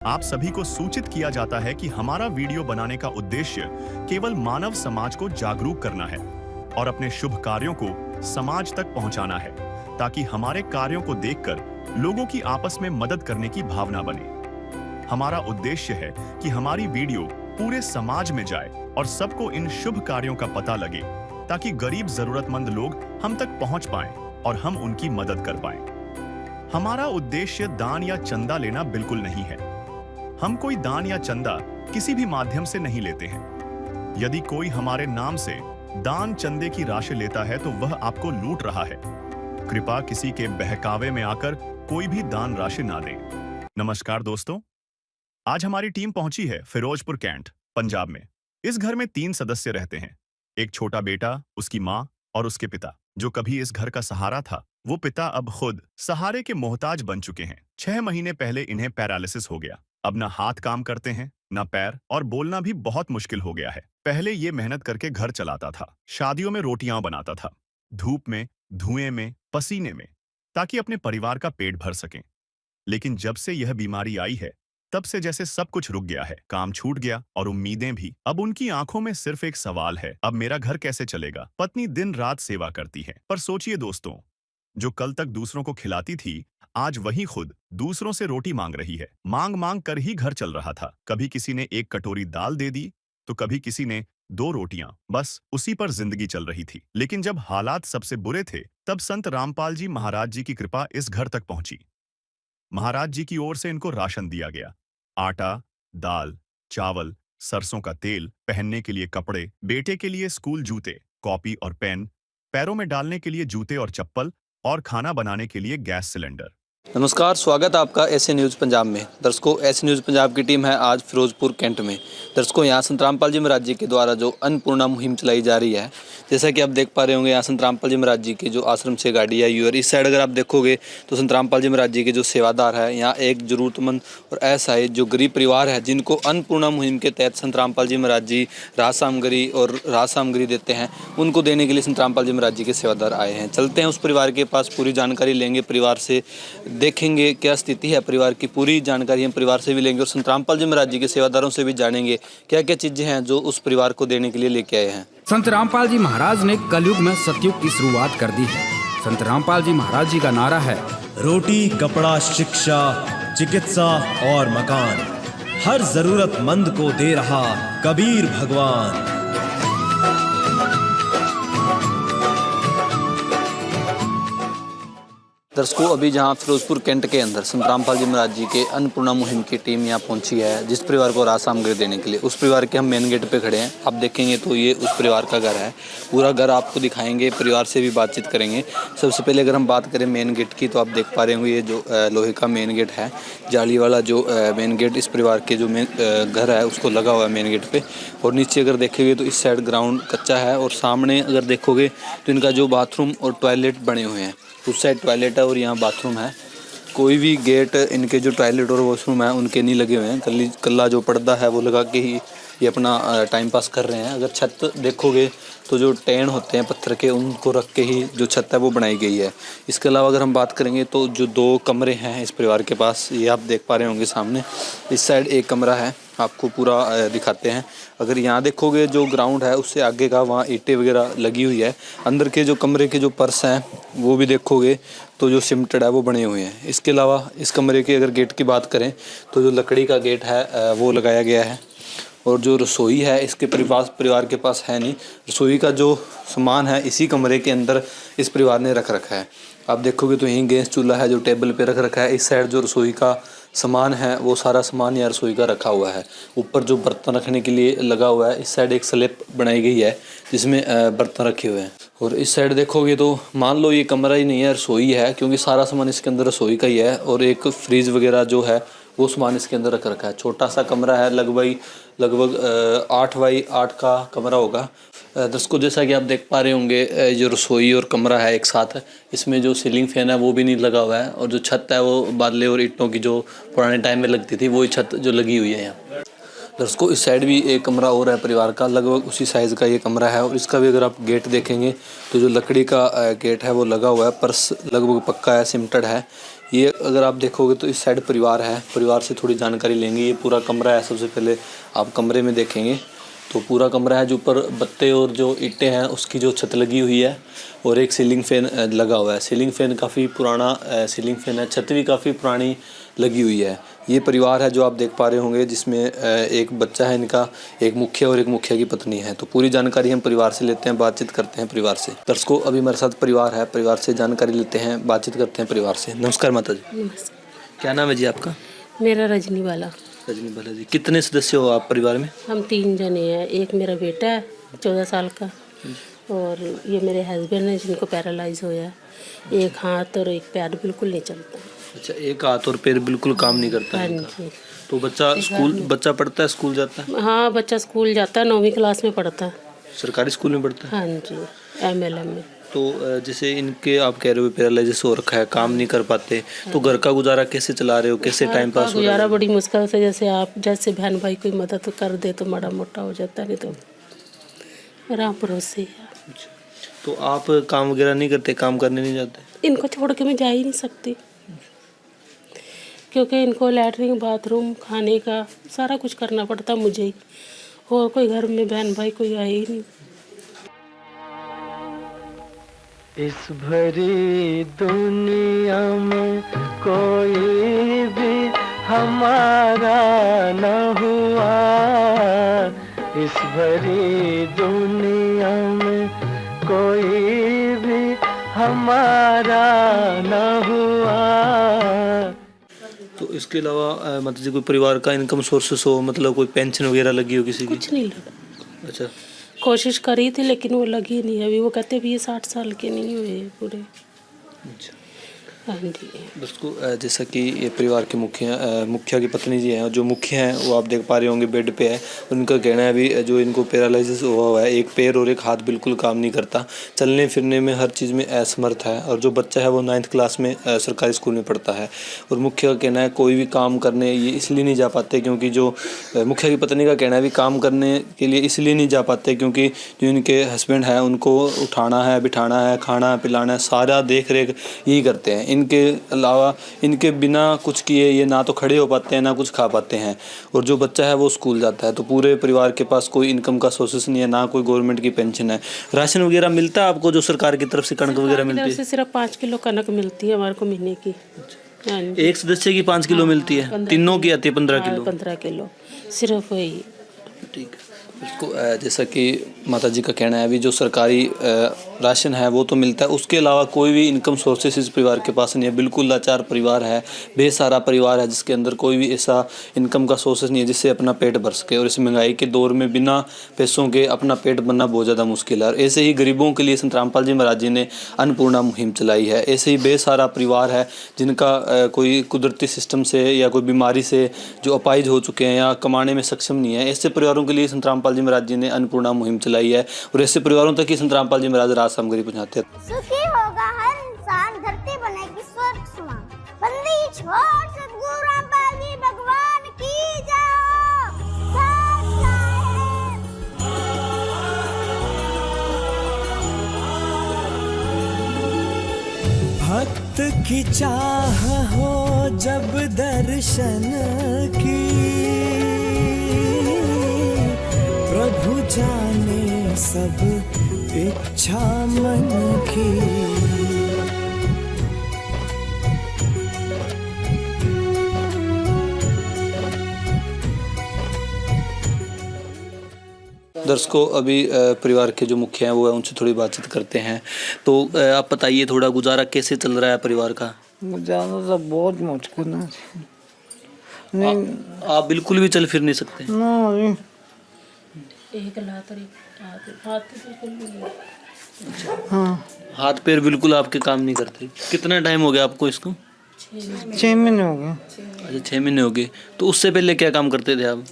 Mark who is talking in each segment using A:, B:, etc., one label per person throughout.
A: आप सभी को सूचित किया जाता है कि हमारा वीडियो बनाने का उद्देश्य केवल मानव समाज को जागरूक करना है और अपने शुभ कार्यों को समाज तक पहुंचाना है, ताकि हमारे कार्यों को देखकर लोगों की आपस में मदद करने की भावना बने। हमारा उद्देश्य है कि हमारी वीडियो पूरे समाज में जाए और सबको इन शुभ कार्यों का पता लगे, ताकि गरीब जरूरतमंद लोग हम तक पहुंच पाएं और हम उनकी मदद कर पाएं। हमारा उद्देश्य दान या चंदा लेना बिल्कुल नहीं है। हम कोई दान या चंदा किसी भी माध्यम से नहीं लेते हैं। यदि कोई हमारे नाम से दान चंदे की राशि लेता है तो वह आपको लूट रहा है। कृपया किसी के बहकावे में आकर कोई भी दान राशि ना दें। नमस्कार दोस्तों, आज हमारी टीम पहुंची है फिरोजपुर कैंट, पंजाब में। इस घर में 3 सदस्य रहते हैं। एक छोटा बेटा, उसकी माँ और उसके पिता, जो कभी इस घर का सहारा था। वो पिता अब खुद सहारे के मोहताज बन चुके हैं। 6 महीने पहले इन्हें पैरालिसिस हो गया। अब ना हाथ काम करते हैं, ना पैर, और बोलना भी बहुत मुश्किल हो गया है। पहले ये मेहनत करके घर चलाता था, शादियों में रोटियां बनाता था, धूप में, धुएं में, पसीने में, ताकि अपने परिवार का पेट भर सकें। लेकिन जब से यह बीमारी आई है, तब से जैसे सब कुछ रुक गया है। काम छूट गया और उम्मीदें भी। अब उनकी आंखों में सिर्फ एक सवाल है, अब मेरा घर कैसे चलेगा। पत्नी दिन रात सेवा करती है, पर सोचिए दोस्तों, जो कल तक दूसरों को खिलाती थी, आज वही खुद दूसरों से रोटी मांग रही है। मांग मांग कर ही घर चल रहा था। कभी किसी ने 1 कटोरी दाल दे दी, तो कभी किसी ने 2 रोटियां। बस उसी पर जिंदगी चल रही थी। लेकिन जब हालात सबसे बुरे थे, तब संत रामपाल जी महाराज जी की कृपा इस घर तक पहुंची। महाराज जी की ओर से इनको राशन दिया गया। आटा, दाल, चावल, सरसों का तेल, पहनने के लिए कपड़े, बेटे के लिए स्कूल जूते, कॉपी और पेन, पैरों में डालने के लिए जूते और चप्पल, और खाना बनाने के लिए गैस सिलेंडर।
B: नमस्कार, स्वागत है आपका ऐसे न्यूज़ पंजाब में। दर्शकों, ऐसे न्यूज़ पंजाब की टीम है आज फिरोजपुर कैंट में। दर्शकों, यहाँ संत रामपाल जी महाराज जी के द्वारा जो अन्नपूर्णा मुहिम चलाई जा रही है, जैसा कि आप देख पा रहे होंगे, यहाँ संत रामपाल जी महाराज जी के जो आश्रम से गाड़ी आई हुई है। और इस साइड अगर आप देखोगे तो संत रामपाल जी महाराज जी के जो सेवादार है, यहाँ एक जरूरतमंद और असहाय जो गरीब परिवार है, जिनको अन्नपूर्णा मुहिम के तहत संत रामपाल जी महाराज जी राज सामग्री देते हैं, उनको देने के लिए संत रामपाल जी महाराज जी के सेवादार आए हैं। चलते हैं उस परिवार के पास, पूरी जानकारी लेंगे परिवार से, देखेंगे क्या स्थिति है परिवार की, पूरी जानकारी हम परिवार से भी लेंगे और संत रामपाल जी महाराज जी के सेवादारों से भी जानेंगे क्या क्या चीजें हैं जो उस परिवार को देने के लिए लेके आए हैं।
C: संत रामपाल जी महाराज ने कलयुग में सतयुग की शुरुआत कर दी है। संत रामपाल जी महाराज जी का नारा है,
D: रोटी, कपड़ा, शिक्षा, चिकित्सा और मकान, हर जरूरतमंद को दे रहा कबीर भगवान।
B: दर्शकों, अभी जहां फिरोजपुर कैंट के अंदर संत रामपाल जी महाराज जी के अन्नपूर्णा मुहिम की टीम यहां पहुंची है, जिस परिवार को राज सामग्री देने के लिए, उस परिवार के हम मेन गेट पे खड़े हैं। आप देखेंगे तो ये उस परिवार का घर है। पूरा घर आपको दिखाएंगे, परिवार से भी बातचीत करेंगे। सबसे पहले अगर हम बात करें मेन गेट की, तो आप देख पा रहे होंगे ये जो लोहे का मेन गेट है, जाली वाला जो मेन गेट इस परिवार के जो घर है उसको लगा हुआ है मेन गेट पे। और नीचे अगर देखेंगे तो इस साइड ग्राउंड कच्चा है, और सामने अगर देखोगे तो इनका जो बाथरूम और टॉयलेट बने हुए हैं, उस साइड टॉयलेट है और यहाँ बाथरूम है। कोई भी गेट इनके जो टॉयलेट और वॉशरूम है उनके नहीं लगे हुए हैं। कल्ला जो पर्दा है वो लगा के ही ये अपना टाइम पास कर रहे हैं। अगर छत देखोगे तो जो टेन होते हैं पत्थर के, उनको रख के ही जो छत है वो बनाई गई है। इसके अलावा अगर हम बात करेंगे तो जो 2 कमरे हैं इस परिवार के पास, ये आप देख पा रहे होंगे सामने। इस साइड एक कमरा है, आपको पूरा दिखाते हैं। अगर यहाँ देखोगे जो ग्राउंड है उससे आगे का, वहाँ ईंटें वगैरह लगी हुई है। अंदर के जो कमरे के जो पर्स हैं वो भी देखोगे तो जो सिमटेड है वो बने हुए हैं। इसके अलावा इस कमरे के अगर गेट की बात करें तो जो लकड़ी का गेट है वो लगाया गया है। और जो रसोई है इसके परिवार के पास है नहीं। रसोई का जो सामान है इसी कमरे के अंदर इस परिवार ने रख रखा है। आप देखोगे तो यहीं गैस चूल्हा है जो टेबल पे रख रखा है। इस साइड जो रसोई का सामान है वो सारा सामान या रसोई का रखा हुआ है। ऊपर जो बर्तन रखने के लिए लगा हुआ है, इस साइड एक स्लैब बनाई गई है जिसमें बर्तन रखे हुए हैं। और इस साइड देखोगे तो मान लो ये कमरा ही नहीं है, रसोई है, क्योंकि सारा सामान इसके अंदर रसोई का ही है। और एक फ्रीज वगैरह जो है वो सामान इसके अंदर रख रखा है। छोटा सा कमरा है, लगभग 8 बाई 8 का कमरा होगा। दर्शकों, जैसा कि आप देख पा रहे होंगे, जो रसोई और कमरा है एक साथ है। इसमें जो सीलिंग फैन है वो भी नहीं लगा हुआ है, और जो छत है वो बादले और ईंटों की जो पुराने टाइम में लगती थी वही छत जो लगी हुई है यहाँ। दर्शकों, इस साइड भी एक कमरा और है परिवार का, लगभग उसी साइज़ का ये कमरा है। और इसका भी अगर आप गेट देखेंगे तो जो लकड़ी का गेट है वो लगा हुआ है, पर्स लगभग पक्का है, सिमटेड है। ये अगर आप देखोगे तो इस साइड परिवार है, परिवार से थोड़ी जानकारी लेंगे। ये पूरा कमरा है, सबसे पहले आप कमरे में देखेंगे तो पूरा कमरा है, जो ऊपर बत्ते और जो ईंटें हैं उसकी जो छत लगी हुई है, और एक सीलिंग फैन लगा हुआ है। सीलिंग फैन काफ़ी पुराना सीलिंग फैन है, छत भी काफ़ी पुरानी लगी हुई है। ये परिवार है जो आप देख पा रहे होंगे, जिसमें एक बच्चा है इनका, एक मुखिया और एक मुखिया की पत्नी है। तो पूरी जानकारी हम परिवार से लेते हैं, बातचीत करते हैं परिवार से। दर्शकों, अभी हमारे साथ परिवार है, परिवार से जानकारी लेते हैं, बातचीत करते हैं परिवार से। नमस्कार माता जी।
E: नमस्कार।
B: क्या नाम है जी आपका?
E: मेरा रजनी वाला।
B: रजनी बाला जी। कितने सदस्य हो आप परिवार में?
E: हम 3 जने हैं। एक मेरा बेटा है 14 साल का, और ये मेरे हस्बैंड हैं जिनको पैरालाइज होया है। एक हाथ और एक पैर बिल्कुल नहीं चलता।
B: अच्छा, एक हाथ और पैर बिल्कुल काम नहीं करता
E: हाँ
B: है इनका।
E: जी।
B: तो बच्चा पढ़ता है, स्कूल जाता है?
E: हाँ, बच्चा स्कूल जाता है, 9वीं क्लास में पढ़ता है।
B: सरकारी स्कूल में पढ़ता है?
E: हाँ जी, MLM में।
B: तो जैसे इनके आप कह रहे हो पैरालिसिस हो रखा है, काम नहीं कर पाते, तो घर का गुजारा कैसे चला रहे हो, कैसे टाइम पास हो रहा
E: गुजारा
B: है?
E: बड़ी मुश्किल से, जैसे बहन भाई कोई मदद कर दे तो माड़ा मोटा हो जाता है, नहीं तो राम भरोसे है।
B: तो आप काम वगैरह नहीं करते, काम करने नहीं जाते?
E: इनको छोड़ के मैं जा ही नहीं सकती, क्योंकि इनको लैटरिन बाथरूम खाने का सारा कुछ करना पड़ता मुझे ही, और कोई घर में बहन भाई कोई आए ही नहीं।
F: इस भरी दुनिया में कोई भी हमारा न हुआ, इस भरी दुनिया में कोई भी हमारा न हुआ।
B: तो इसके अलावा मतलब जी कोई परिवार का इनकम सोर्सेस हो, मतलब कोई पेंशन वगैरह लगी हो किसी की?
E: कुछ नहीं लगा।
B: अच्छा,
E: कोशिश करी थी लेकिन वो लगी नहीं। अभी वो कहते भी ये 60 साल के नहीं हुए पूरे।
B: अच्छा।
E: हाँ जी।
B: दोस्तों, जैसा कि ये परिवार के मुखिया की पत्नी जी हैं, जो मुखिया हैं वो आप देख पा रहे होंगे बेड पे है। उनका कहना है अभी जो इनको पैरालिसिस हुआ है, एक पैर और एक हाथ बिल्कुल काम नहीं करता, चलने फिरने में हर चीज़ में असमर्थ है। और जो बच्चा है वो 9th क्लास में सरकारी स्कूल में पढ़ता है। और मुखिया का कहना है कोई भी काम करने ये इसलिए नहीं जा पाते, क्योंकि जो मुखिया की पत्नी का कहना है भी काम करने के लिए इसलिए नहीं जा पाते क्योंकि जो इनके हस्बैंड है उनको उठाना है, बिठाना है, खाना पिलाना है, सारा देख रेख यही करते हैं। इनके अलावा इनके बिना कुछ किए ये ना तो खड़े हो पाते हैं, ना कुछ खा पाते हैं। और जो बच्चा है वो स्कूल जाता है। तो पूरे परिवार के पास कोई इनकम का सोर्सेस नहीं है, ना कोई गवर्नमेंट की पेंशन है। राशन वगैरह मिलता है आपको जो सरकार की तरफ से, कणक वगैरह मिलती है?
E: सिर्फ 5 किलो कनक मिलती है हमारे को महीने की। हाँ जी।
B: एक सदस्य की 5 किलो मिलती है, तीनों की आती है 15 किलो?
E: 15 किलो सिर्फ वही।
B: ठीक है। उसको जैसा कि माता जी का कहना है अभी जो सरकारी राशन है वो तो मिलता है, उसके अलावा कोई भी इनकम सोर्सेस इस परिवार के पास नहीं है। बिल्कुल लाचार परिवार है, बेसहारा परिवार है, जिसके अंदर कोई भी ऐसा इनकम का सोर्सेस नहीं है जिससे अपना पेट भर सके। और इस महंगाई के दौर में बिना पैसों के अपना पेट भरना बहुत ज़्यादा मुश्किल है। और ऐसे ही गरीबों के लिए संत रामपाल जी महाराज जी ने अन्नपूर्णा मुहिम चलाई है। ऐसे ही बेसहारा परिवार है जिनका कोई कुदरती सिस्टम से या कोई बीमारी से जो अपाहिज हो चुके हैं या कमाने में सक्षम नहीं है, ऐसे परिवारों के लिए संत रामपाल जी महाराज जी ने अन्नपूर्णा मुहिम चलाई है। और ऐसे परिवारों तक ही संत रामपाल जी महाराज राज सामग्री पहुंचाते हैं।
G: सुखी होगा हर इंसान, धरती बनेगी स्वर्ग समान। बंदी छोड़ सद्गुरु रामपाल जी भगवान की जाओ।
F: भक्त की चाह हो जब दर्शन की, प्रभु जाने सब इच्छा मन की।
B: दर्शकों, अभी परिवार के जो मुखिया हैं वो है, उनसे थोड़ी बातचीत करते हैं। तो आप बताइए थोड़ा गुजारा कैसे चल रहा है परिवार का?
H: गुजारा तो बहुत मुश्किल है।
B: आप बिल्कुल भी चल फिर नहीं सकते?
H: नहीं,
E: एक लात और एक हाथ बिल्कुल नहीं।
H: हाँ,
B: हाथ पैर बिल्कुल आपके काम नहीं करते? कितना टाइम हो गया आपको इसको?
H: 6 महीने हो गए।
B: अच्छा, 6 महीने हो गए। तो उससे पहले क्या काम करते थे आप?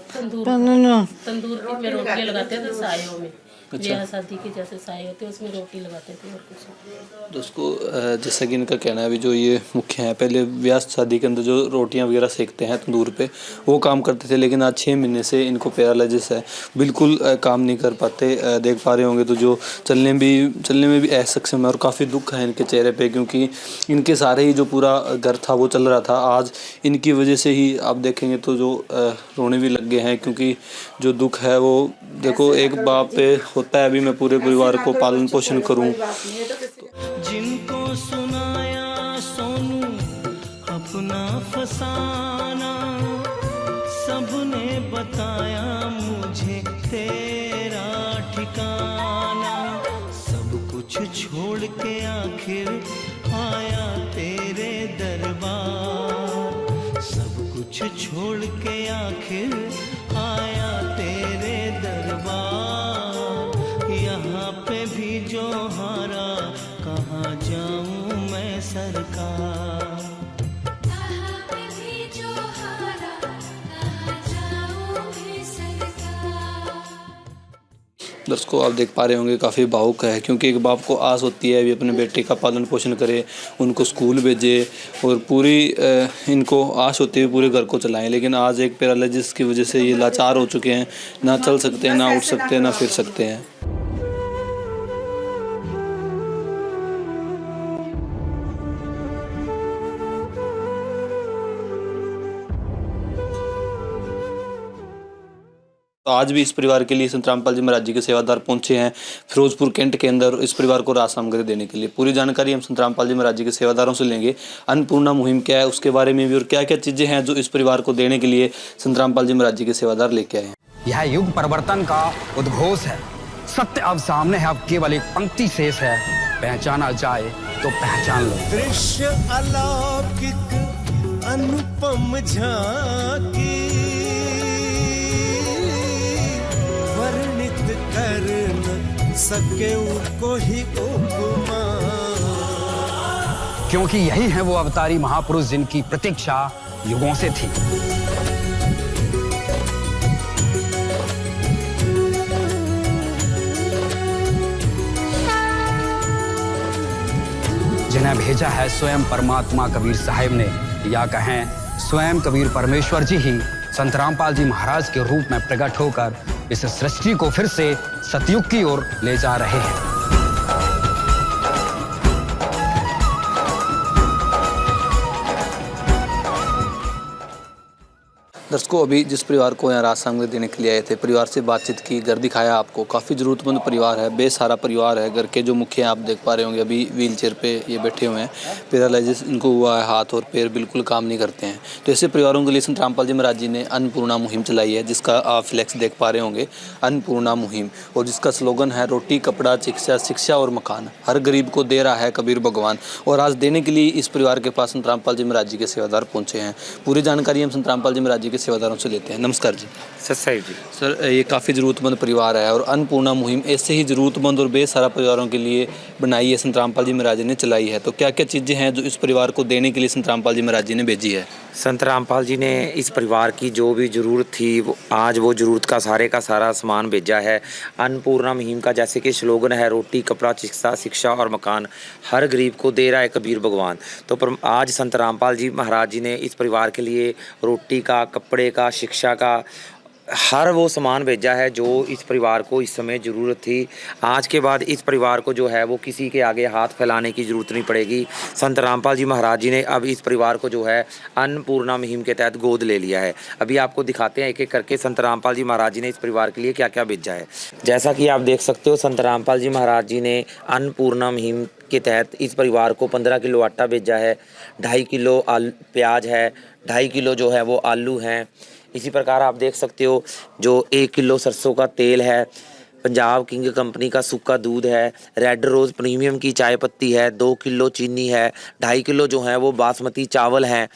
E: तंदूर
H: पता नहीं।
E: तंदूर में रोटियां लगाते थे सायों में, ब्याह शादी की जैसे साए होते हैं उसमें रोटी लगाते थे और कुछ नहीं।
B: तो उसको जैसा कि इनका कहना है, अभी जो ये मुख्य हैं पहले ब्याह शादी के अंदर जो रोटियां वगैरह सेकते हैं तंदूर पे, वो काम करते थे, लेकिन आज 6 महीने से इनको पैरालिसिस है, बिल्कुल काम नहीं कर पाते। देख पा रहे होंगे तो जो चलने में भी असक्षम है और काफ़ी दुख है इनके चेहरे पे, क्योंकि इनके सारे ही जो पूरा घर था वो चल रहा था, आज इनकी वजह से ही आप देखेंगे तो जो रोने भी लग गए हैं, क्योंकि जो दुख है वो देखो एक बाप पे होता है, अभी मैं पूरे परिवार को पालन पोषण करूं।
F: जिनको सुनाया सोनू अपना फसाना, सबने बताया मुझे तेरा ठिकाना, सब कुछ छोड़ के आखिर आया तेरे दरबार, सब कुछ छोड़ के आखिर आया तेरे दरबार, यहाँ पे भी जो हारा कहाँ जाऊँ मैं सरकार।
B: दर्शकों आप देख पा रहे होंगे काफ़ी भावुक है, क्योंकि एक बाप को आस होती है अभी अपने बेटे का पालन पोषण करे, उनको स्कूल भेजे और पूरी इनको आस होती है पूरे घर को चलाएं, लेकिन आज एक पैरालिसिस की वजह से ये लाचार हो चुके हैं, ना चल सकते हैं, ना उठ सकते हैं, ना फिर सकते हैं। तो आज भी इस परिवार के लिए संत रामपाल जी महाराज जी के सेवादार पहुंचे हैं फिरोजपुर कैंट के अंदर इस परिवार को राहत सामग्री देने के लिए। पूरी जानकारी हम संत रामपाल जी महाराज जी के सेवादारों से लेंगे। अन्नपूर्णा मुहिम क्या है उसके बारे में भी, और क्या क्या चीजें हैं जो इस परिवार को देने के लिए संत रामपाल जी महाराज जी के सेवादार लेके आए हैं।
C: यह युग परिवर्तन का उद्घोष है। सत्य अब सामने है, अब केवल एक पंक्ति शेष है, पहचाना जाए तो पहचान लो।
F: दृश्य अलौकिक अनुपम झांकी, वर्णित कर न सके कोई उपमा,
C: क्योंकि यही है वो अवतारी महापुरुष जिनकी प्रतीक्षा युगों से थी। जिन्हें भेजा है स्वयं परमात्मा कबीर साहिब ने, या कहें स्वयं कबीर परमेश्वर जी ही संत रामपाल जी महाराज के रूप में प्रकट होकर इस सृष्टि को फिर से सतयुग की ओर ले जा रहे हैं।
B: दर्शकों अभी जिस परिवार को यहाँ राहत सामग्री देने के लिए आए थे, परिवार से बातचीत की, घर दिखाया आपको, काफ़ी ज़रूरतमंद परिवार है, बेसहारा परिवार है। घर के जो मुखिया हैं आप देख पा रहे होंगे, अभी व्हील चेयर पे ये बैठे हुए हैं, पैरालिसिस इनको हुआ है, हाथ और पैर बिल्कुल काम नहीं करते हैं। तो ऐसे परिवारों के लिए संत रामपाल जी महाराज जी ने अन्नपूर्णा मुहिम चलाई है, जिसका आप फ्लैक्स देख पा रहे होंगे, अन्नपूर्णा मुहिम, और जिसका स्लोगन है रोटी कपड़ा चिकित्सा शिक्षा और मकान, हर गरीब को दे रहा है कबीर भगवान। और आज देने के लिए इस परिवार के पास संत रामपाल जी महाराज जी के सेवादार पहुँचे हैं। पूरी जानकारी हम संत रामपाल जी महाराज जी के सेवादारों से लेते हैं। नमस्कार जी।
I: सर जी।
B: सर ये काफ़ी ज़रूरतमंद परिवार है और अन्नपूर्णा मुहिम ऐसे ही ज़रूरतमंद और बेसहारा परिवारों के लिए बनाई है, संत रामपाल जी महाराज जी ने चलाई है। तो क्या क्या चीज़ें हैं जो इस परिवार को देने के लिए संत रामपाल जी महाराज जी ने भेजी है?
I: संत रामपाल जी ने इस परिवार की जो भी ज़रूरत थी आज वो ज़रूरत का सारा सामान भेजा है। अन्नपूर्णा मुहिम का जैसे कि स्लोगन है रोटी कपड़ा चिकित्सा शिक्षा और मकान, हर गरीब को दे रहा है कबीर भगवान। तो आज संत रामपाल जी महाराज जी ने इस परिवार के लिए रोटी का, कपड़े का, शिक्षा का हर वो सामान भेजा है जो इस परिवार को इस समय ज़रूरत थी। आज के बाद इस परिवार को जो है वो किसी के आगे हाथ फैलाने की ज़रूरत नहीं पड़ेगी। संत रामपाल जी महाराज जी ने अब इस परिवार को जो है अन्नपूर्णा मुहिम के तहत गोद ले लिया है। अभी आपको दिखाते हैं एक एक करके संत रामपाल जी महाराज जी ने इस परिवार के लिए क्या क्या भेजा है। जैसा कि आप देख सकते हो, संत रामपाल जी महाराज जी ने अन्नपूर्णा मुहिम के तहत इस परिवार को 15 किलो आटा भेजा है, 2.5 किलो प्याज है, 2.5 किलो जो है वो आलू हैं। इसी प्रकार आप देख सकते हो जो 1 किलो सरसों का तेल है, पंजाब किंग कंपनी का सूखा दूध है, रेड रोज़ प्रीमियम की चाय पत्ती है, 2 किलो चीनी है, 2.5 किलो जो है वो बासमती चावल हैं,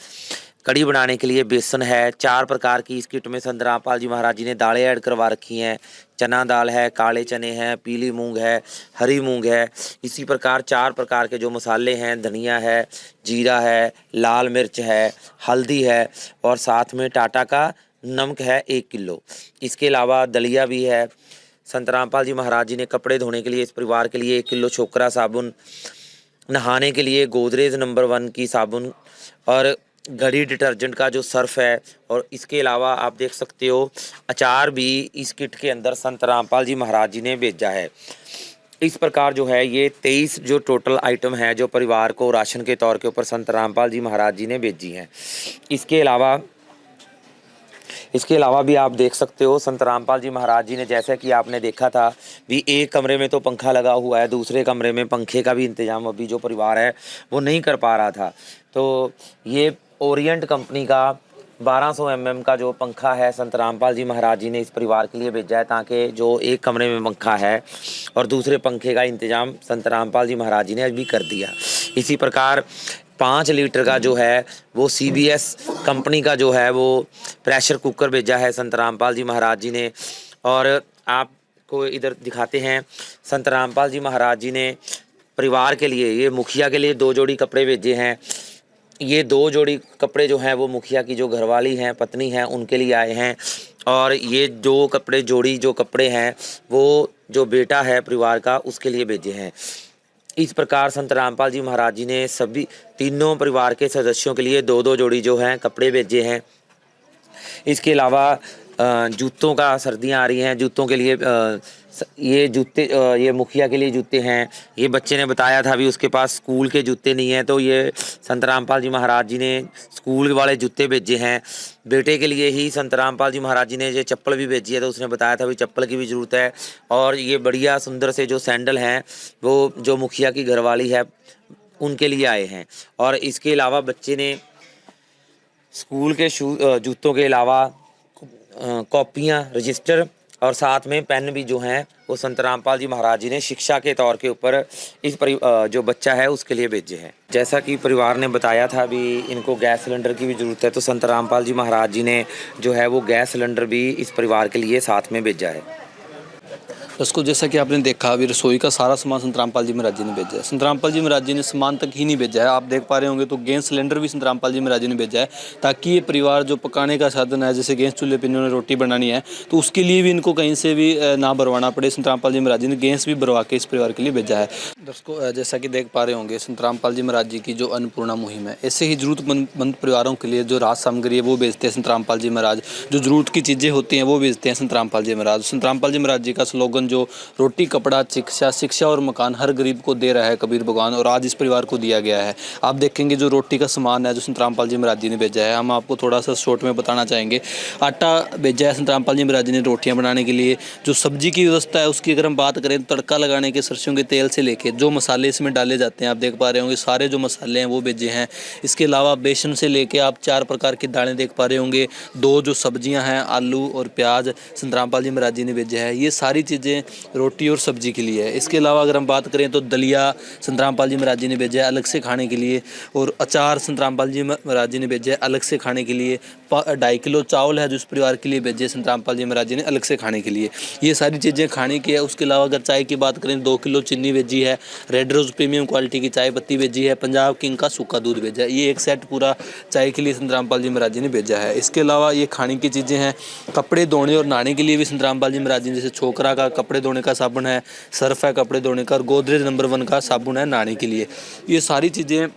I: कड़ी बनाने के लिए बेसन है, 4 प्रकार की इस किट में संत रामपाल जी महाराज जी ने दालें ऐड करवा रखी हैं। चना दाल है, काले चने हैं, पीली मूंग है, हरी मूंग है। इसी प्रकार 4 प्रकार के जो मसाले हैं, धनिया है, जीरा है, लाल मिर्च है, हल्दी है और साथ में टाटा का नमक है 1 किलो। इसके अलावा दलिया भी है। संत रामपाल जी महाराज जी ने कपड़े धोने के लिए इस परिवार के लिए 1 किलो छोकरा साबुन, नहाने के लिए गोदरेज नंबर 1 की साबुन और घड़ी डिटर्जेंट का जो सर्फ है, और इसके अलावा आप देख सकते हो अचार भी इस किट के अंदर संत रामपाल जी महाराज जी ने भेजा है। इस प्रकार जो है ये 23 जो टोटल आइटम है जो परिवार को राशन के तौर के ऊपर संत रामपाल जी महाराज जी ने भेजी हैं। इसके अलावा भी आप देख सकते हो संत रामपाल जी महाराज जी ने, जैसा कि आपने देखा था भी, एक कमरे में तो पंखा लगा हुआ है, दूसरे कमरे में पंखे का भी इंतजाम अभी जो परिवार है वो नहीं कर पा रहा था। तो ये ओरिएंट कंपनी का 1200 mm का जो पंखा है संत रामपाल जी महाराज जी ने इस परिवार के लिए भेजा है, ताकि जो एक कमरे में पंखा है और दूसरे पंखे का इंतजाम संत रामपाल जी महाराज जी ने अभी कर दिया। इसी प्रकार 5 लीटर का जो है वो CBS कंपनी का जो है वो प्रेशर कुकर भेजा है संत रामपाल जी महाराज जी ने। और आपको इधर दिखाते हैं संत रामपाल जी महाराज जी ने परिवार के लिए, ये मुखिया के लिए 2 जोड़ी कपड़े भेजे हैं। ये 2 जोड़ी कपड़े जो हैं वो मुखिया की जो घरवाली हैं, पत्नी हैं, उनके लिए आए हैं। और ये 2 कपड़े हैं वो जो बेटा है परिवार का उसके लिए भेजे हैं। इस प्रकार संत रामपाल जी महाराज जी ने सभी तीनों परिवार के सदस्यों के लिए 2-2 जोड़ी जो हैं कपड़े भेजे हैं। इसके अलावा जूतों का, सर्दियां आ रही हैं, जूतों के लिए ये जूते, ये मुखिया के लिए जूते हैं। ये बच्चे ने बताया था भी उसके पास स्कूल के जूते नहीं हैं, तो ये संत रामपाल जी महाराज जी ने स्कूल वाले जूते भेजे हैं। बेटे के लिए ही संत रामपाल जी महाराज जी ने ये चप्पल भी भेजी है, तो उसने बताया था भी चप्पल की भी ज़रूरत है। और ये बढ़िया सुंदर से जो सैंडल हैं वो जो मुखिया की घरवाली है उनके लिए आए हैं। और इसके अलावा बच्चे ने स्कूल के जूतों के अलावा कॉपियाँ, रजिस्टर और साथ में पेन भी जो हैं वो संत रामपाल जी महाराज जी ने शिक्षा के तौर के ऊपर इस जो बच्चा है उसके लिए भेजे हैं। जैसा कि परिवार ने बताया था भी इनको गैस सिलेंडर की भी ज़रूरत है, तो संत रामपाल जी महाराज जी ने जो है वो गैस सिलेंडर भी इस परिवार के लिए साथ में भेजा है।
B: उसको जैसा कि आपने देखा अभी रसोई का सारा सामान संत रामपाल जी महाराज जी ने भेजा है। संत रामपाल जी महाराज जी ने सामान तक ही नहीं भेजा है, आप देख पा रहे होंगे तो गैस सिलेंडर भी संत रामपाल जी महाराज जी ने भेजा है, ताकि ये परिवार जो पकाने का साधन है, जैसे गैस चूल्हे पर इन्होंने रोटी बनानी है तो उसके लिए भी इनको कहीं से भी ना भरवाना पड़े। संत रामपाल जी महाराज जी ने गैस भी भरवा के इस परिवार के लिए भेजा है। दर्शकों, जैसा कि देख पा रहे होंगे संत रामपाल जी महाराज जी की जो अन्नपूर्णा मुहिम है, ऐसे ही जरूरतमंद परिवारों के लिए जो राज सामग्री है वो भेजते हैं संत रामपाल जी महाराज। जो जरूरत की चीज़ें होती हैं वो भेजते हैं संत रामपाल जी महाराज। संत रामपाल जी महाराज जी का स्लोगन जो रोटी कपड़ा शिक्षा और मकान हर गरीब को दे रहा है कबीर भगवान, और आज इस परिवार को दिया गया है। आप देखेंगे जो रोटी का सामान है जो संत रामपाल जी महाराज जी ने भेजा है, हम आपको थोड़ा सा शॉर्ट में बताना चाहेंगे। आटा भेजा है संत रामपाल जी महाराज जी ने रोटियां बनाने के लिए। जो सब्जी की व्यवस्था है उसकी अगर हम बात करें तो तड़का लगाने के सरसों के तेल से लेके जो मसाले इसमें डाले जाते हैं, आप देख पा रहे होंगे सारे जो मसाले हैं वो भेजे हैं। इसके अलावा बेसन से लेके आप 4 प्रकार की दालें देख पा रहे होंगे। 2 जो सब्जियाँ हैं आलू और प्याज संत रामपाल जी महाराज जी ने भेजे हैं। ये सारी चीज़ें रोटी और सब्जी के लिए है। इसके अलावा अगर हम बात करें तो दलिया संत रामपाल जी महाराज जी ने भेजा है अलग से खाने के लिए, और अचार संत रामपाल जी महाराज जी ने भेजा है अलग से खाने के लिए। 2.5 किलो चावल है जो इस परिवार के लिए भेजे संत रामपाल जी महाराज जी ने अलग से खाने के लिए। ये सारी चीज़ें खाने की है। उसके अलावा अगर चाय की बात करें 2 किलो चीनी भेजी है, रेड रोज़ प्रीमियम क्वालिटी की चाय पत्ती भेजी है, पंजाब किंग का सूखा दूध भेजा है। ये एक सेट पूरा चाय के लिए संत रामपाल जी महाराज जी ने भेजा है। इसके अलावा ये खाने की चीज़ें हैं। कपड़े धोने और नहाने के लिए भी संत रामपाल जी महाराज जी ने, जैसे छोकरा का कपड़े धोने का साबुन है, सर्फ है कपड़े धोने का, और गोदरेज नंबर 1 का साबुन है नहाने के लिए। ये सारी चीज़ें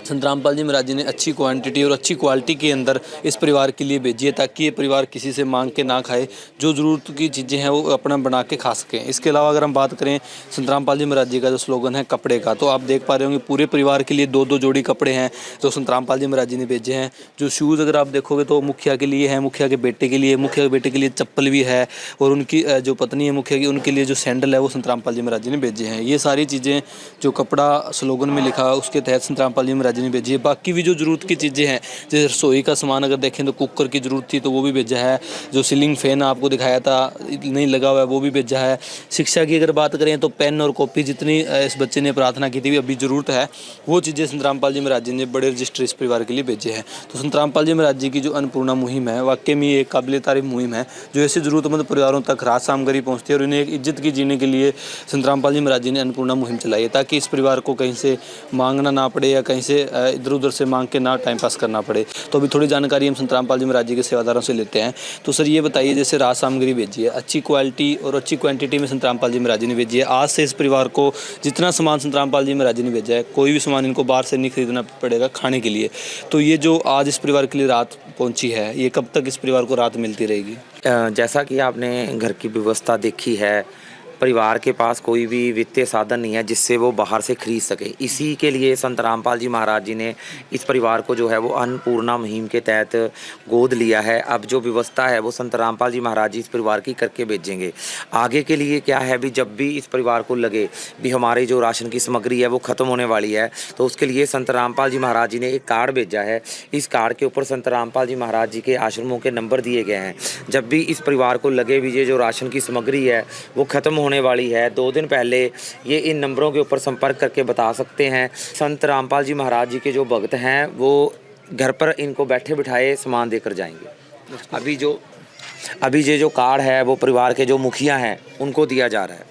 B: संत रामपाल जी महाराज जी ने अच्छी क्वांटिटी और अच्छी क्वालिटी के अंदर इस परिवार के लिए भेजी है, ताकि ये परिवार किसी से मांग के ना खाए, जो ज़रूरत की चीज़ें हैं वो अपना बना के खा सकें। इसके अलावा अगर हम बात करें संत रामपाल जी महाराज जी का जो स्लोगन है कपड़े का, तो आप देख पा रहे होंगे पूरे परिवार के लिए 2-2 जोड़ी कपड़े हैं जो संत रामपाल जी महाराज जी ने भेजे हैं। जो शूज़ अगर आप देखोगे तो मुखिया के लिए है, मुखिया के बेटे के लिए, मुखिया के बेटे के लिए चप्पल भी है, और उनकी जो पत्नी है मुखिया की उनके लिए जो सैंडल है वो संत रामपाल जी महाराज जी ने भेजे हैं। ये सारी चीज़ें जो कपड़ा स्लोगन में लिखा उसके तहत संत रामपाल जी महाराज जी ने भेजी है। बाकी भी जो ज़रूरत की चीज़ें हैं, जैसे रसोई का सामान अगर देखें तो कुकर की ज़रूरत थी तो वो भी भेजा है। जो सीलिंग फैन आपको दिखाया था नहीं लगा हुआ है वो भी भेजा है। शिक्षा की अगर बात करें तो पेन और कॉपी जितनी इस बच्चे ने प्रार्थना की थी अभी ज़रूरत है वो चीज़ें संत रामपाल जी महाराज जी ने बड़े रजिस्टर इस परिवार के लिए भेजे हैं। तो संत रामपाल जी महाराज जी की जो अन्नपूर्णा मुहिम है वाकई में एक काबिल तारीफ मुहिम है, जो ऐसे ज़रूरतमंद परिवारों तक राहत सामग्री पहुँचती है और उन्हें एक इज्जत की जीने के लिए संत रामपाल जी महाराज जी ने अन्नपूर्णा मुहिम चलाई है, ताकि इस परिवार को कहीं से मांगना ना पड़े या कहीं से इधर उधर से मांग के ना टाइम पास करना पड़े। तो अभी थोड़ी जानकारी हम संतराम पाल जी महाराज जी के सेवादारों से लेते हैं। तो सर ये बताइए, जैसे राज सामग्री भेजी है, अच्छी क्वालिटी और अच्छी क्वांटिटी में संतराम पाल जी महाराज जी ने भेजी है। आज से इस परिवार को जितना सामान संतराम पाल जी महाराज जी ने भेजा है, कोई भी सामान इनको बाहर से नहीं खरीदना पड़ेगा खाने के लिए। तो ये जो आज इस परिवार के लिए राहत पहुंची है, ये कब तक इस परिवार को राहत मिलती रहेगी?
I: जैसा कि आपने घर की व्यवस्था देखी है, परिवार के पास कोई भी वित्तीय साधन नहीं है जिससे वो बाहर से खरीद सके। इसी के लिए संत रामपाल जी महाराज जी ने इस परिवार को जो है वो अन्नपूर्णा मुहिम के तहत गोद लिया है। अब जो व्यवस्था है वो संत रामपाल जी महाराज जी इस परिवार की करके भेजेंगे। आगे के लिए क्या है भी, जब भी इस परिवार को लगे भी हमारी जो राशन की सामग्री है वो ख़त्म होने वाली है, तो उसके लिए संत रामपाल जी महाराज जी ने एक कार्ड भेजा है। इस कार्ड के ऊपर संत रामपाल जी महाराज जी के आश्रमों के नंबर दिए गए हैं। जब भी इस परिवार को लगे भी ये जो राशन की सामग्री है वो ख़त्म होने वाली है, 2 दिन पहले ये इन नंबरों के ऊपर संपर्क करके बता सकते हैं। संत रामपाल जी महाराज जी के जो भक्त हैं वो घर पर इनको बैठे बिठाए सामान देकर जाएंगे। अभी ये जो कार्ड है वो परिवार के जो मुखिया हैं उनको दिया जा रहा है।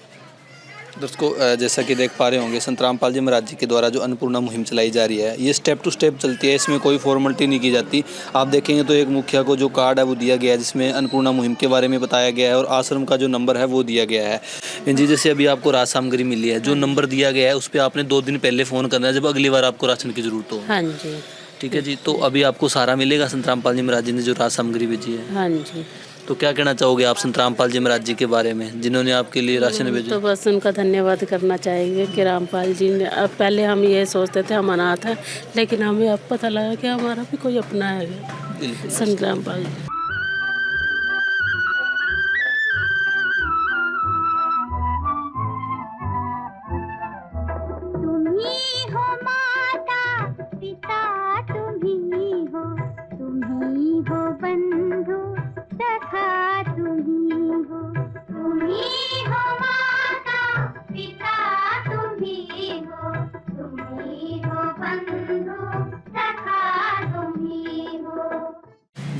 B: दोस्तों, जैसा कि देख पा रहे होंगे, संत रामपाल जी महाराज जी के द्वारा जो अन्नपूर्णा मुहिम चलाई जा रही है, ये स्टेप टू स्टेप चलती है, इसमें कोई फॉर्मेलिटी नहीं की जाती। आप देखेंगे तो एक मुखिया को जो कार्ड है वो दिया गया है, जिसमें अन्नपूर्णा मुहिम के बारे में बताया गया है और आश्रम का जो नंबर है वो दिया गया है। जी, जैसे अभी आपको राशन सामग्री मिली है, जो नंबर दिया गया है उस पर आपने 2 दिन पहले फ़ोन करना है जब अगली बार आपको राशन की ज़रूरत हो।
E: हाँ जी,
B: ठीक है जी। तो अभी आपको सारा मिलेगा संत रामपाल जी महाराज जी ने जो राशन सामग्री भेजी है।
E: हाँ जी।
B: तो क्या कहना चाहोगे आप संत रामपाल जी महाराज जी के बारे में, जिन्होंने आपके लिए राशन भेजा?
E: तो बस उनका धन्यवाद करना चाहेंगे कि रामपाल जी ने, अब पहले हम ये सोचते थे हम अनाथ हैं, लेकिन हमें अब पता लगा कि हमारा भी कोई अपना है, संत रामपाल जी।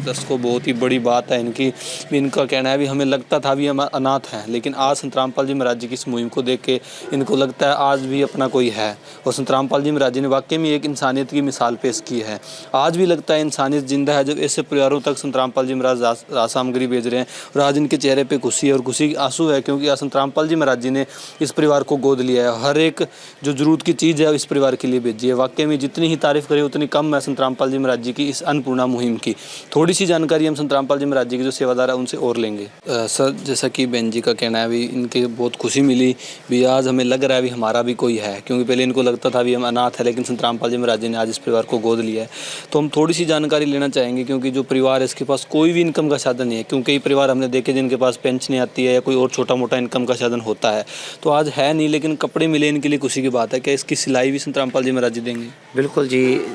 E: दर्शकों, बहुत ही बड़ी बात है इनकी। इनका कहना है भी हमें लगता था भी हम अनाथ हैं, लेकिन आज संत रामपाल जी महाराज जी की इस मुहिम को देख के इनको लगता है आज भी अपना कोई है। और संत रामपाल जी महाराज जी ने वाकई में एक इंसानियत की मिसाल पेश की है। आज भी लगता है इंसानियत जिंदा है जब ऐसे परिवारों तक संत रामपाल जी महाराज राशन सामग्री भेज रहे हैं। और आज इनके चेहरे पर खुशी है और खुशी की आंसू है, क्योंकि आज संत रामपाल जी महाराज जी ने इस परिवार को गोद लिया है। हर एक जो जरूरत की चीज़ है इस परिवार के लिए भेजी है। वाकई में जितनी ही तारीफ करे उतनी कम है संत रामपाल जी महाराज जी की इस अन्नपूर्णा मुहिम की। थोड़ी सी जानकारी हम संत रामपाल जी महाराज जी के जो सेवादार है उनसे और लेंगे। सर, जैसा कि बहन जी का कहना है भी इनके बहुत खुशी मिली भी, आज हमें लग रहा है भी हमारा भी कोई है, क्योंकि पहले इनको लगता था भी हम अनाथ है, लेकिन संत रामपाल जी महाराज जी ने आज इस परिवार को गोद लिया है। तो हम थोड़ी सी जानकारी लेना चाहेंगे, क्योंकि जो परिवार है इसके पास कोई भी इनकम का साधन नहीं है। क्योंकि कई परिवार हमने देखे जिनके पास पेंशन आती है या कोई और छोटा मोटा इनकम का साधन होता है, तो आज है नहीं, लेकिन कपड़े मिले इनके लिए खुशी की बात है। क्या इसकी सिलाई भी संत रामपाल जी महाराज जी देंगे?
I: बिल्कुल जी,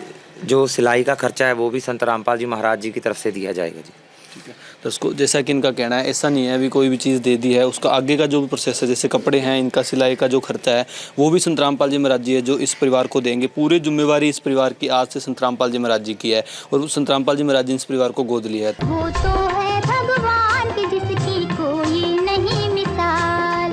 I: जो सिलाई का खर्चा है वो भी संत रामपाल जी महाराज जी की तरफ से दिया जाएगा जी।
B: ठीक है। तो उसको जैसा कि इनका कहना है, ऐसा नहीं है अभी कोई भी चीज़ दे दी है, उसका आगे का जो भी प्रोसेस है, जैसे कपड़े हैं, इनका सिलाई का जो खर्चा है वो भी संत रामपाल जी महाराज जी है जो इस परिवार को देंगे। पूरी जिम्मेवारी इस परिवार की आज से संत रामपाल जी महाराज जी की है और संत रामपाल जी महाराज जी ने इस परिवार को गोद लिया है।
G: वो तो है भगवान की जिसकी कोई नहीं मिसाल,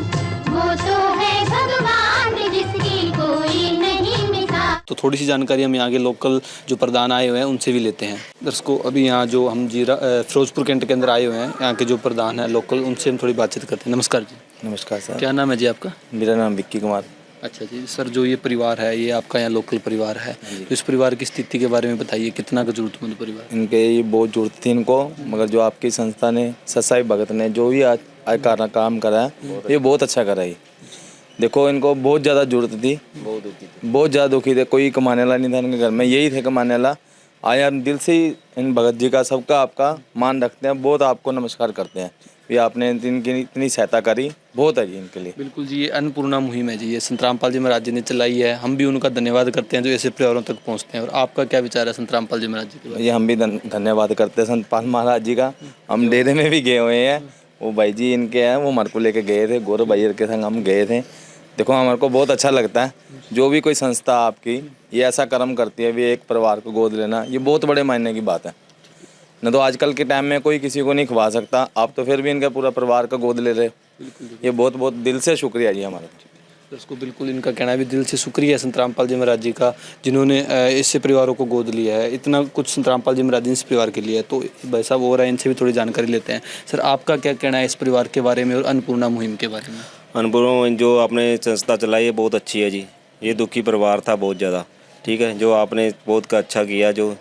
G: वो तो है भगवान की जिसकी कोई नहीं मिसाल।
B: तो थोड़ी सी जानकारी हम यहाँ के लोकल जो प्रधान आए हुए हैं उनसे भी लेते हैं। दर्शकों, अभी यहाँ जो हम फिरोजपुर कैंट के अंदर आए हुए हैं, यहाँ के जो प्रधान है लोकल, उनसे हम थोड़ी बातचीत करते हैं। नमस्कार जी।
J: नमस्कार सर।
B: क्या नाम है जी आपका?
J: मेरा नाम विक्की कुमार।
B: अच्छा जी। सर, जो ये परिवार है ये आपका यहाँ लोकल परिवार है, तो इस परिवार की स्थिति के बारे में बताइए, कितना का जरूरतमंद परिवार?
J: इनके ये बहुत जरूरत थी इनको, मगर जो आपकी संस्था ने सत्साई भगत ने जो भी आज काम करा है ये बहुत अच्छा करा है। देखो, इनको बहुत ज़्यादा जरूरत थी, बहुत ज़्यादा दुखी थे। कोई कमाने वाला नहीं था इनके घर में, यही थे कमाने वाला। आया दिल से ही इन भगत जी का सबका आपका मान रखते हैं, बहुत आपको नमस्कार करते हैं भी आपने इनकी इतनी सहायता करी, बहुत है जी इनके लिए।
B: बिल्कुल जी, ये अन्नपूर्णा मुहिम है जी, ये संत रामपाल जी महाराज जी ने चलाई है। हम भी उनका धन्यवाद करते हैं जो ऐसे परिवारों तक पहुँचते हैं। और आपका क्या विचार है संत रामपाल जी महाराज जी के बारे में?
J: ये हम भी धन्यवाद करते हैं संत पाल महाराज जी का। हम डेरे में भी गए हुए हैं, वो भाई जी इनके हैं, वो हमारे को लेके गए थे, गौरव भाई के संग हम गए थे। देखो, हमारे को बहुत अच्छा लगता है जो भी कोई संस्था आपकी ये ऐसा कर्म करती है भी एक परिवार को गोद लेना, ये बहुत बड़े मायने की बात है। न तो आजकल के टाइम में कोई किसी को नहीं खवा सकता, आप तो फिर भी इनका पूरा परिवार का गोद ले रहे। ये बहुत बहुत दिल से शुक्रिया जी हमारा।
E: उसको बिल्कुल इनका कहना भी दिल से शुक्रिया है संत रामपाल जी महाराज जी का, जिन्होंने इससे परिवारों को गोद लिया है। इतना कुछ संत रामपाल जी महाराज जी ने इस परिवार के लिए है। तो भाई साहब और है, इनसे भी थोड़ी जानकारी लेते हैं। सर, आपका क्या कहना है इस परिवार के बारे में और अन्नपूर्णा मुहिम के बारे में?
K: अन्नपूर्णा जो आपने संस्था चलाई है बहुत अच्छी है जी। ये दुखी परिवार था बहुत ज़्यादा, ठीक है, जो आपने बहुत अच्छा किया, जो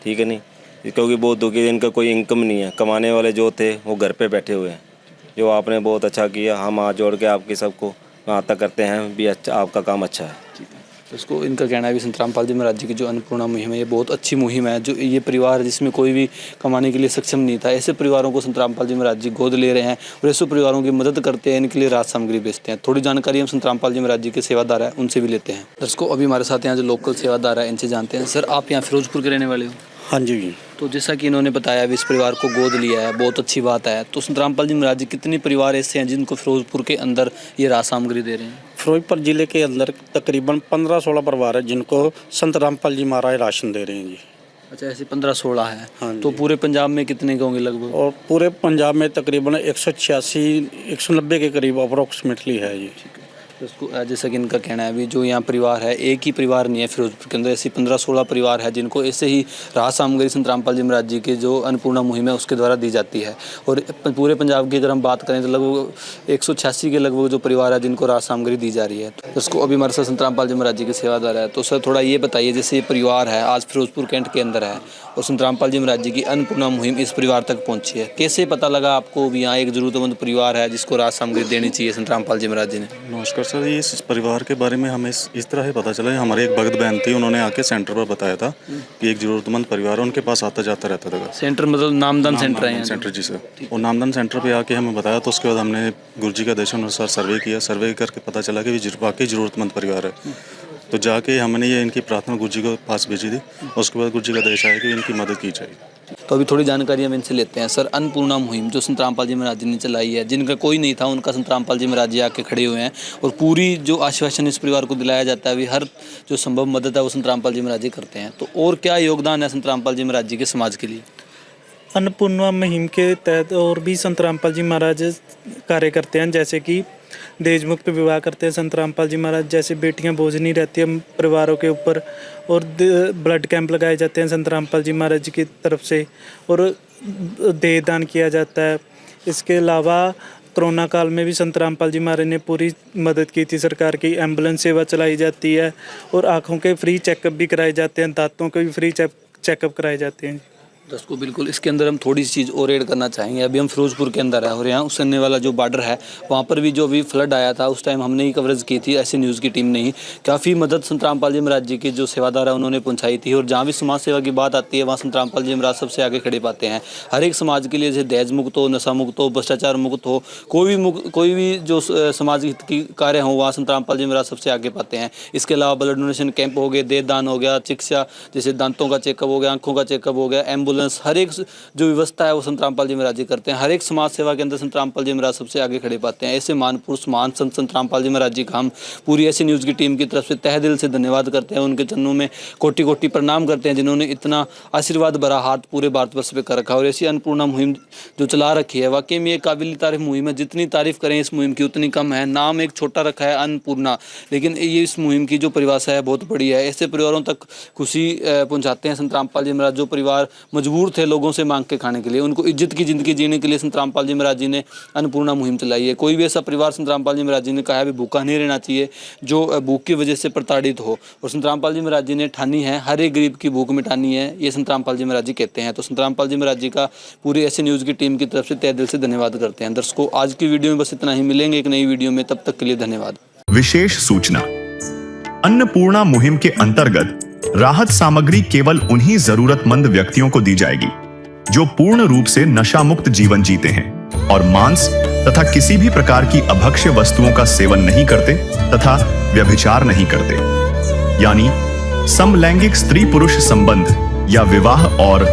K: ठीक है नहीं, क्योंकि बहुत दुखी, इनका कोई इनकम नहीं है, कमाने वाले जो थे वो घर पे बैठे हुए हैं। जो आपने बहुत अच्छा किया, हम हाथ जोड़ के आपके सबको आता करते हैं भी, अच्छा आपका काम अच्छा है।
E: तो उसको इनका कहना है भी संत रामपाल जी महाराज जी की जो अन्नपूर्णा मुहिम है ये बहुत अच्छी मुहिम है। जो ये परिवार जिसमें कोई भी कमाने के लिए सक्षम नहीं था, ऐसे परिवारों को संत रामपाल जी महाराज जी गोद ले रहे हैं और ऐसे परिवारों की मदद करते हैं, इनके लिए राहत सामग्री बेचते हैं। थोड़ी जानकारी हम संत रामपाल जी महाराज जी के सेवादार हैं उनसे भी लेते हैं। दर्शकों, अभी हमारे साथ यहाँ जो लोकल सेवादार है इनसे जानते हैं। सर, आप यहाँ फिरोजपुर के रहने वाले हो?
L: हाँ जी।
E: तो जैसा कि इन्होंने बताया भी इस परिवार को गोद लिया है, बहुत अच्छी बात है। तो संत रामपाल जी महाराज जी कितने परिवार ऐसे हैं जिनको फिरोजपुर के अंदर ये राहत सामग्री दे रहे हैं?
L: फिरोजपुर जिले के अंदर तकरीबन 15-16 परिवार है जिनको संत रामपाल जी महाराज राशन दे रहे हैं जी।
E: अच्छा, ऐसे 15-16 है।
L: हाँ
E: तो
L: जी।
E: पूरे पंजाब में कितने के होंगे लगभग?
L: और पूरे पंजाब में तकरीबन 186-190 के करीब अप्रोक्सीमेटली है जी।
E: तो उसको जैसा कि इनका कहना है भी जो यहाँ परिवार है, एक ही परिवार नहीं है फिरोजपुर के अंदर, ऐसे 15-16 परिवार है जिनको ऐसे ही राहत सामग्री संत रामपाल जी महाराज जी के जो अन्नपूर्णा मुहिम है उसके द्वारा दी जाती है। और पूरे पंजाब की अगर हम बात करें तो लगभग 186 के लगभग जो परिवार है जिनको राहत सामग्री दी जा रही है। तो उसको अभी हमारे साथ संत रामपाल जी महाराज जी के सेवादार है। तो सर, थोड़ा ये बताइए, जैसे ये परिवार है आज फिरोजपुर कैंट के अंदर है और संत रामपाल जी महाराज जी की अन्नपूर्णा मुहिम इस परिवार तक पहुँची है, कैसे पता लगा आपको भी यहाँ एक ज़रूरतमंद परिवार है जिसको राहत सामग्री देनी चाहिए संत रामपाल जी महाराज जी ने?
M: नमस्कार सर, ये इस परिवार के बारे में हमें इस तरह ही पता चला। हमारे एक भगत बहन थी, उन्होंने आके सेंटर पर बताया था कि एक ज़रूरतमंद परिवार है, उनके पास आता जाता रहता था।
E: सेंटर मतलब नामदान सेंटर है?
M: सेंटर जी सर। और नामदान सेंटर पे आके हमें बताया, तो उसके बाद हमने गुरु जी के आदेशानुसार सर्वे किया। सर्वे करके पता चला कि वाकई ज़रूरतमंद परिवार है। तो जाके हमने ये इनकी प्रार्थना गुरु जी के पास भेजी थी। उसके बाद गुरु जी का आदेश आया कि इनकी मदद की जाए।
E: तो अभी थोड़ी जानकारी हम इनसे लेते हैं। सर, अन्नपूर्णा मुहिम जो संत रामपाल जी महाराज जी ने चलाई है, जिनका कोई नहीं था उनका संत रामपाल जी महाराज जी आके खड़े हुए हैं और पूरी जो आश्वासन इस परिवार को दिलाया जाता है भी हर जो संभव मदद है वो संत रामपाल जी महाराज जी करते हैं। तो और क्या योगदान है संत रामपाल जी महाराज जी के समाज के लिए?
N: अन्नपूर्णा मुहिम के तहत और भी संत रामपाल जी महाराज कार्य करते हैं, जैसे कि दहेज मुक्त विवाह करते हैं संत रामपाल जी महाराज, जैसे बेटियां बोझ नहीं रहती हैं परिवारों के ऊपर, और ब्लड कैंप लगाए जाते हैं संत रामपाल जी महाराज जी की तरफ से, और देह दान किया जाता है। इसके अलावा कोरोना काल में भी संत रामपाल जी महाराज ने पूरी मदद की थी। सरकार की एम्बुलेंस सेवा चलाई जाती है और आँखों के फ्री चेकअप भी कराए जाते हैं, दांतों के भी फ्री चेकअप कराए जाते हैं।
E: दोस्तों, बिल्कुल इसके अंदर हम थोड़ी सी चीज़ और ऐड करना चाहेंगे। अभी हम फिरोजपुर के अंदर है और यहाँ उसने वाला जो बॉर्डर है वहाँ पर भी जो भी फ्लड आया था उस टाइम हमने ही कवरेज की थी, ऐसे न्यूज़ की टीम ने ही। काफ़ी मदद संत रामपाल जी महाराज जी के जो सेवादार है उन्होंने पहुँचाई थी। और जहाँ भी समाज सेवा की बात आती है वहाँ संत रामपाल जी महाराज सबसे आगे खड़े पाते हैं। हर एक समाज के लिए, जैसे दहेज मुक्त हो, नशा मुक्त हो, भ्रष्टाचार मुक्त हो, कोई भी जो समाज हित की कार्य हो वहाँ संत रामपाल जी महाराज सबसे आगे पाते हैं। इसके अलावा ब्लड डोनेशन कैंप हो गए, देह दान हो गया, चिकित्सा जैसे दांतों का चेकअप हो गया, आँखों का चेकअप हो गया, एम्बुलेंस, हर एक जो व्यवस्था है वो संत रामपाल जी महाराज जी करते हैं। हर एक समाज सेवा के अंदर संत रामपाल जी महाराज सबसे आगे खड़े पाते हैं। ऐसे महान पुरुष, महान संत रामपाल जी महाराज जी का हम पूरी ऐसी न्यूज़ की टीम की तरफ से तहे दिल से धन्यवाद करते हैं। उनके चरणों में कोटि कोटि प्रणाम करते हैं जिन्होंने इतना आशीर्वाद भरा हाथ पूरे भारतवर्ष पे कर रखा। और ऐसी अन्नपूर्णा मुहिम जो चला रखी है वाकई में ये काबिल तारीफ मुहिम है। जितनी तारीफ करें इस मुहिम की उतनी कम है। नाम एक छोटा रखा है अन्नपूर्णा, लेकिन ये इस मुहिम की जो परिभाषा है बहुत बड़ी है। ऐसे परिवारों तक खुशी पहुँचाते हैं संत रामपाल जी महाराज। जो परिवार मजबूर थे लोगों से मांग के खाने के लिए, उनको इज्जत की ज़िंदगी जीने के लिए संत रामपाल जी महाराज जी ने अन्नपूर्णा मुहिम चलाई है। कोई भी ऐसा परिवार संत रामपाल जी महाराज जी ने कहा है भी भूखा नहीं रहना चाहिए जो भूख की वजह से प्रताड़ित हो। और संत रामपाल जी महाराज जी ने ठानी है हर एक गरीब की भूख मिटानी है, ये संत रामपाल जी महाराज जी कहते हैं। तो संत रामपाल जी महाराज जी का पूरी ऐसे न्यूज़ की टीम की तरफ से तहे दिल से धन्यवाद करते हैं। दर्शकों, आज की वीडियो में बस इतना ही। मिलेंगे एक नई वीडियो में, तब तक के लिए धन्यवाद।
A: विशेष सूचना, अन्नपूर्णा मुहिम के अंतर्गत राहत सामग्री केवल उन्हीं जरूरतमंद व्यक्तियों को दी जाएगी जो पूर्ण रूप से नशा मुक्त जीवन जीते हैं और मांस तथा किसी भी प्रकार की अभक्ष्य वस्तुओं का सेवन नहीं करते तथा व्यभिचार नहीं करते, यानी समलैंगिक स्त्री पुरुष संबंध या विवाह और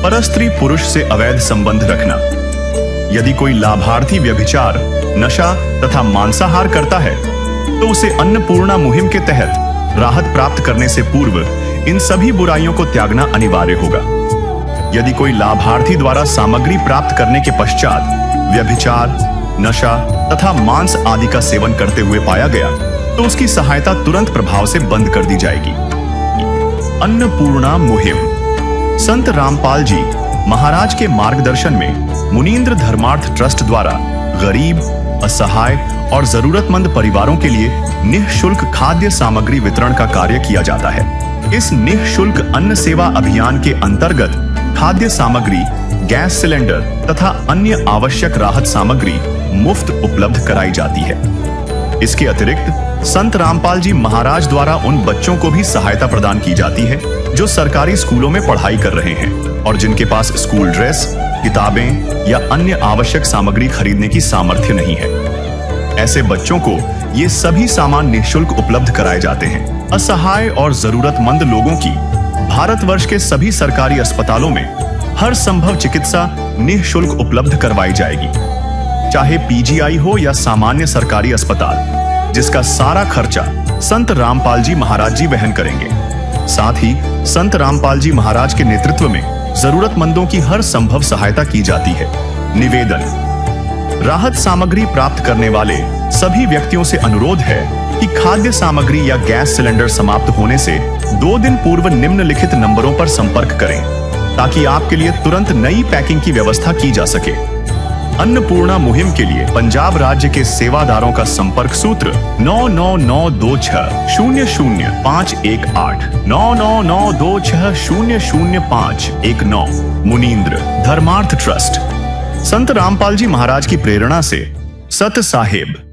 A: परस्त्री पुरुष से अवैध संबंध रखना। यदि कोई लाभार्थी व्यभिचार, नशा तथा मांसाहार करता है तो उसे अन्नपूर्णा मुहिम के तहत राहत प्राप्त करने से पूर्व इन सभी बुराइयों को त्यागना अनिवार्य होगा। यदि कोई लाभार्थी द्वारा सामग्री प्राप्त करने के पश्चात व्यभिचार, नशा तथा मांस आदि का सेवन करते हुए पाया गया तो उसकी सहायता तुरंत प्रभाव से बंद कर दी जाएगी। अन्नपूर्णा मुहिम। संत रामपाल जी महाराज के मार्गदर्शन में मुनींद्र धर्मार्थ ट्रस्ट द्वारा गरीब, असहाय और जरूरतमंद परिवारों के लिए निःशुल्क खाद्य सामग्री वितरण का कार्य किया जाता है। इस निःशुल्क अन्न सेवा अभियान के अंतर्गत खाद्य सामग्री, गैस सिलेंडर तथा अन्य आवश्यक राहत सामग्री मुफ्त उपलब्ध कराई जाती है। इसके अतिरिक्त संत रामपाल जी महाराज द्वारा उन बच्चों को भी सहायता प्रदान की जाती है जो सरकारी स्कूलों में पढ़ाई कर रहे हैं और जिनके पास स्कूल ड्रेस, किताबें या अन्य आवश्यक सामग्री खरीदने की सामर्थ्य नहीं है। ऐसे बच्चों को ये सभी सामान निःशुल्क उपलब्ध कराए जाते हैं। असहाय और जरूरतमंद लोगों की भारतवर्ष के सभी सरकारी अस्पतालों में हर संभव चिकित्सा निःशुल्क उपलब्ध करवाई जाएगी, चाहे पीजीआई हो या सामान्य सरकारी अस्पताल, जिसका सारा खर्चा संत रामपाल जी महाराज जी वहन करेंगे। साथ ही संत रामपाल जी महाराज के नेतृत्व में जरूरतमंदों की हर संभव सहायता की जाती है। निवेदन। राहत सामग्री प्राप्त करने वाले सभी व्यक्तियों से अनुरोध है कि खाद्य सामग्री या गैस सिलेंडर समाप्त होने से 2 दिन पूर्व निम्नलिखित नंबरों पर संपर्क करें ताकि आपके लिए तुरंत नई पैकिंग की व्यवस्था की जा सके। अन्नपूर्णा मुहिम के लिए पंजाब राज्य के सेवादारों का संपर्क सूत्र 9992600518 9992600519। मुनींद्र धर्मार्थ ट्रस्ट। संत रामपाल जी महाराज की प्रेरणा से सत साहिब।